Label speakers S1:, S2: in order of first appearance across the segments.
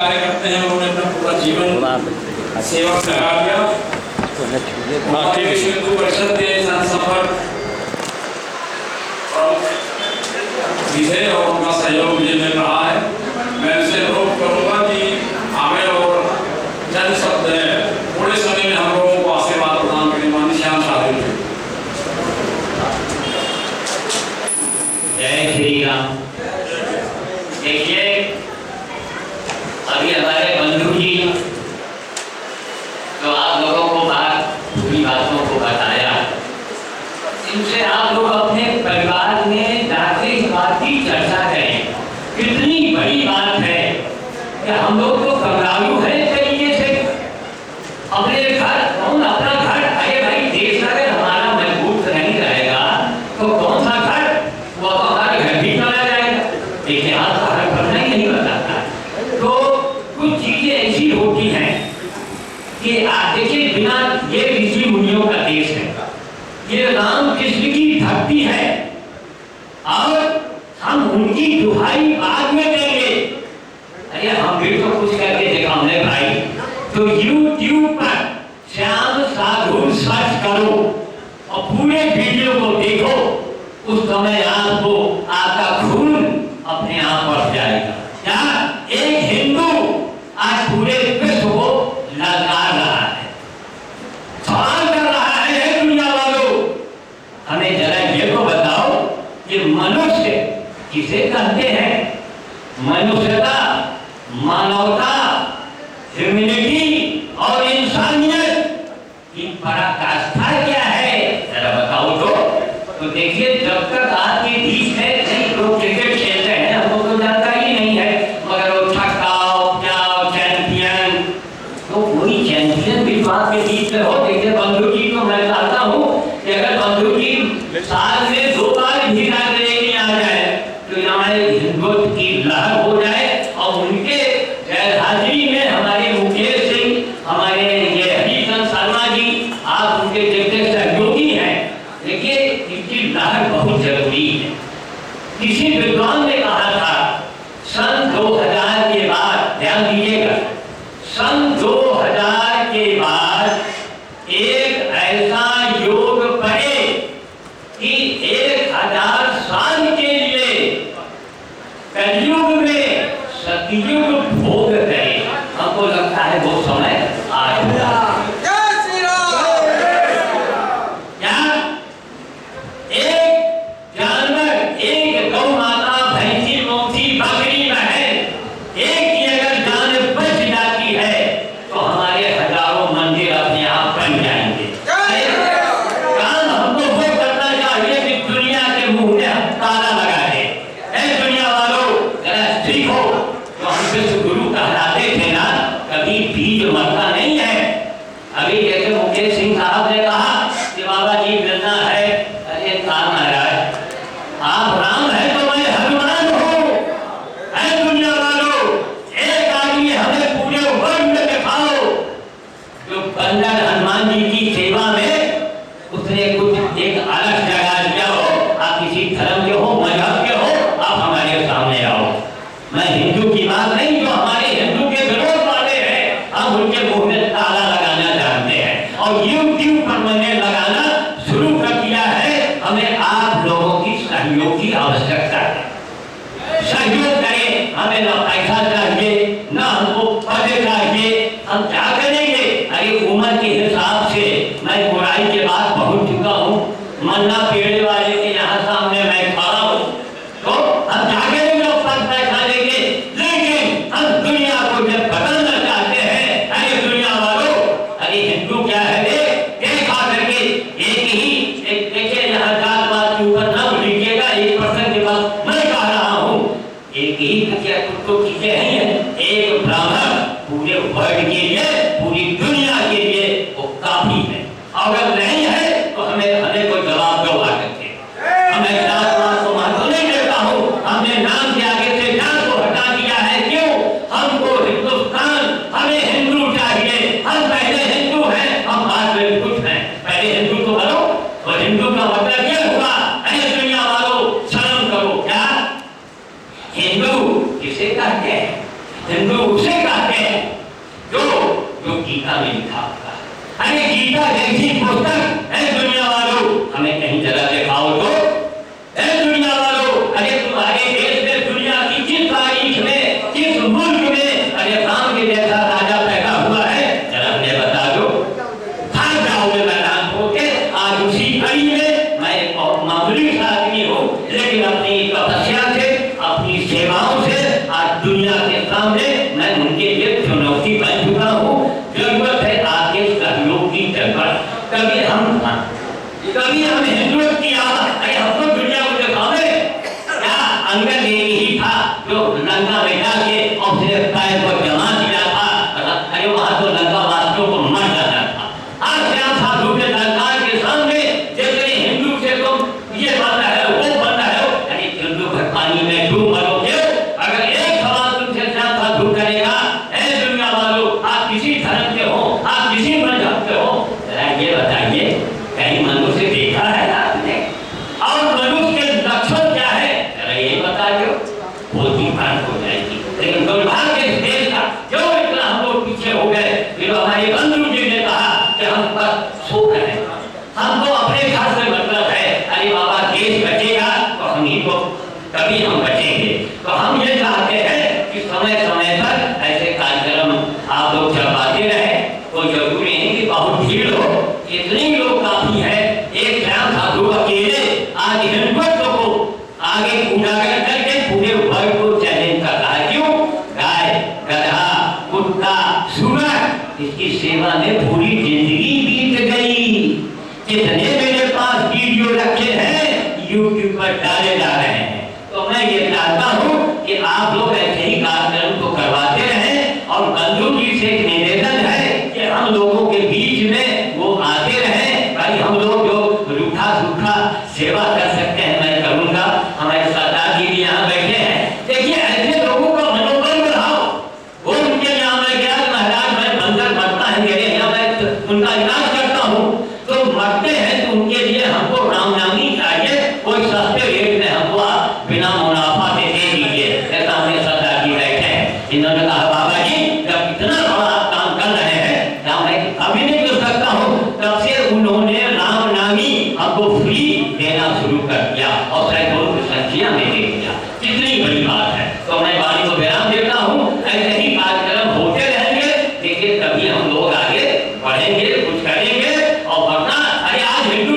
S1: कार्य करते हैं, उन्होंने अपना पूरा जीवन सेवा में लगा दिया। विश्व हिंदू परिषद के संसंपर्क भी थे और उनका सहयोग मुझे मिल रहा है। मैं उनसे अनुरोध करूंगा कि हमें और जन शब्द है थोड़े समय में हम लोगों को आशीर्वाद प्रदान करने वाले श्याम साधु जी।
S2: जय श्री राम। देखिए, अभी हमारे बंधु जी तो आप लोगों को पूरी बातों को बताया, इनसे आप लोग अपने परिवार में जाके इस बात की चर्चा करें। कितनी बड़ी बात है कि हम लोग तो घबरालू है तरीके से अपने घर, कौन अपना घर, अरे भाई देश अगर हमारा मजबूत नहीं रहेगा तो कौन सा घर, वो तो हमारे घर भी चला जाएगा। देखिए, आपका घर भरना ही नहीं बताता। तो कुछ चीजें ऐसी होती हैं कि देखिए, बिना ये ऋषि मुनियों का देश है, ये राम कृष्ण की धरती है और हम उनकी दुहाई बाद में देंगे। अरे हम भी तो कुछ करके देखा हमने भाई। तो YouTube पर श्याम साधु सर्च करो और पूरे वीडियो को देखो, उस समय आपको आपका खून अपने आप बढ़ जाएगा। क्या एक हिंदू आज पूरे विश्व को ललकार रहा है, सवाल कर रहा है दुनिया वालों, हमें जरा ये तो बताओ कि मनुष्य किसे कहते हैं? मनुष्यता, मानवता, ह्यूमैनिटी और इंसानियत की पराकाष्ठा क्या है, जरा बताओ तो देखिए, जब तक आपके बीच में कई लोग क्रिकेट खेलते हैं, हमको तो जानता ही नहीं है, मगर वो छक्काओ प्याओ चैंपियन, तो कोई चैंपियन भी आपके बीच में हो। देखिए, बंधु जी को मैं चाहता हूँ कि अगर बंधु जी साल में 2 बार भी नहीं आ जाए तो हमारे हिंदुत्व की लहर हो जाए और उनके हाजिरी में हमारे मुकेश सिंह, हमारे ये हरिचंद शर्मा जी, आप उनके जितने सहयोगी हैं, देखिए इनकी लहर बहुत जरूरी है। किसी विद्वान ने कहा था सन 2000 के बाद, ध्यान दीजिएगा, सन 2000 के बाद एक ऐसा योग पड़े कि 1000 साल के लिए कलयुग में सतयुग भोग करे। हमको लगता है वो समय आ गया। क्या एक जानवर, एक गौ माता, भैंसी, मोची, बकरी, बहन, एक की अगर जान बच जाती है तो हमारे हजारों मंदिर अपने आप बन जाएंगे। काम हमको वो करना चाहिए कि दुनिया के मुंह में हम ताला लगा दें। दुनिया वालों, जरा सीखो, तो हम विश्व गुरु कहलाते थे ना, कभी बीज मरता नहीं है। अभी जैसे मुकेश सिंह साहब ने कहा कि बाबा जी मिलना है, अरे काम महाराज, आप राम है तो मैं हनुमान हूँ। दुनिया वालों, एक आदमी हमें पूरे वर्ल्ड में दिखाओ जो बंदर हनुमान जी की सेवा में उसने कुछ एक अलग जगह दिया हो। आप किसी धर्म के हो, मजहब के हो, आप हमारे सामने आओ। मैं हिंदू की बात नहीं, जो हमारे हिंदू के विरोध वाले हैं, हम उनके मुंह में ताला लगाना जानते हैं और YouTube पर मैंने लगाना शुरू कर दिया है। हमें आप लोगों की सहयोग की आवश्यकता है। सहयोग करें, हमें ना पैसा चाहिए ना हमको पद चाहिए, हम क्या करेंगे? अरे उम्र के हिसाब से मैं बुराई के बाद बहुत चुका हूँ, मन्ना पेड़ वाले के यहाँ सामने मैं खड़ा हूँ, तो हम क्या करेंगे? पद पैसा लेंगे, लेकिन हम दुनिया को जब बदलना चाहते हैं, अरे दुनिया वालों, अरे हिंदू क्या है रे? देखा करके एक देखिए, यहाँ जात पात के ऊपर ना लीजिएगा, 1% के बाद मैं कह रहा हूँ, एक ही क्या तो चीजें हैं। एक ब्राह्मण पूरे वर्ल्ड के लिए, पूरी दुनिया के लिए वो काफी है। अगर नहीं है तो हमें कोई जवाब दो आकर के। हमें जात पात को महत्व नहीं देता हूँ, हमने नाम के आगे से जात को हटा दिया है। क्यों? हमको हिंदुस्तान, हमें हिंदू चाहिए। हम पहले हिंदू हैं, हम बाद में कुछ हैं। पहले हिंदू तो बनो, और हिंदू का मतलब ये हुआ, अरे दुनिया वालों शर्म करो। क्या हिंदू किसे कहते हैं? हिंदू उसे कहते ने लिखा होगा। अरे गीता जैसी पुस्तक है दुनिया वालों, हमें कहीं जरा दिखाओ तो। है दुनिया वालों, अरे तुम्हारे देश में दुनिया की किस तारीख में, किस मुल्क में अरे राम के जैसा राजा पैदा हुआ है, जरा हमें बता दो। भाग जाओगे मैदान होके। आज उसी कड़ी में मैं एक मामूली सा आदमी हूँ, लेकिन अपनी तपस्या से, अपनी सेवाओं से आज दुनिया के सामने मैं उनके लिए चुनौती बन चुका हूँ। जरूरत है आपके सहयोग की जरूरत। कभी हम हिंदुओं की अरे हमको दुनिया को दिखावे क्या? अंगद एक ही था जो लंका में जाके और फिर पैर को जमा दिया था। अरे वहां तो लंका वासियों को मर जाना था। आज क्या साधु के दरबार के सामने जैसे हिंदू से तुम ये बनना है वो बनना है, अरे हिंदू पानी में डूब मरोगे। अगर एक सवाल तुमसे क्या साधु करेगा, ऐ दुनिया वालों, आप किसी धर्म के हो, आप किसी मजहब के हो, जरा ये बताइए कहीं मनुष्य देखा है आपने? और मनुष्य के लक्षण क्या है, जरा ये बता दो। वो दीवार हो जाएगी। लेकिन दुर्भाग्य इस देश का, क्यों इतना हम लोग पीछे हो गए? फिर हमारे बंधु जी ने कहा कि हम बस सो रहे हैं, हमको अपने घर से मतलब है। अरे बाबा देश बचेगा तो हम ही को कभी हम बचेंगे। तो हम ये चाहते हैं कि समय समय पर ऐसे कार्यक्रम आप लोग चलवाते रहे। तो जरूरी नहीं कि बहुत भीड़ हो, इतने ही लोग काफी है। एक ग्राम साधु अकेले आज हिंदुत्व को आगे उजागर करके पूरे वर्ल्ड को चैलेंज कर रहा है। क्यों? गाय, गधा, कुत्ता, सुअर, इसकी सेवा में पूरी जिंदगी बीत गई। कितने मेरे पास वीडियो रखे हैं, यूट्यूब पर डाले जा रहे हैं। तो मैं ये चाहता हूँ कि आप लोग ऐसे ही कार्यक्रम को करवाते रहें। और बंधु जी से एक निवेदन है कि हम लोगों के बीच में वो आते रहें। भाई हम लोग जो रूखा सूखा सेवा कर सकते हैं मैं करूँगा। हमारे सरदार जी भी यहाँ बैठे हैं। देखिए ऐसे लोगों का मनोबल बढ़ाओ। वो उनके यहाँ मैं गया, महाराज मैं बंदर मरता है मेरे यहाँ, मैं उनका इलाज करता हूँ। तो मरते हैं तो उनके लिए हमको रामनामी चाहिए, कोई सस्ते रेट में हमको बिना मुनाफा से दे दीजिए। ऐसा हमें सरदार जी बैठे हैं। इन्होंने कहा बाबा जी जब इतना बड़ा काम कर रहे हैं, क्या मैं अभी नहीं कर सकता हूँ? तब से उन्होंने रामनामी हमको फ्री देना शुरू कर दिया और सैकड़ों की संख्या में दे दिया। कितनी बड़ी बात है। तो मैं वाणी को विराम देता हूँ। ऐसे ही कार्यक्रम होते रहेंगे। देखिए कभी हम लोग आगे बढ़ेंगे, कुछ करेंगे। और वरना अरे आज हिंदू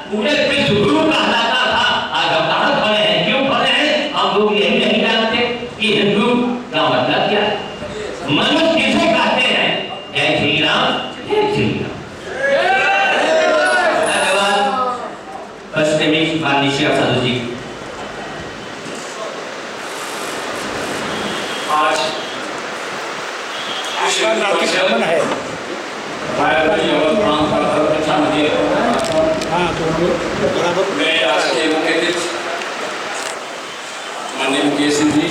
S2: पूरे विश्व गुरु कहलाता था, आज हम कहाँ खड़े हैं? क्यों खड़े हैं? हम लोग यही नहीं जानते कि हिंदू का मतलब क्या है। मनुष्य किसे कहते हैं? जय श्री राम, जय श्री राम। धन्यवाद पश्चिमी माननीय साधु जी।
S1: आज
S3: है
S1: मैं आज के मुख्य अतिथि माननीय मुकेश सिंह जी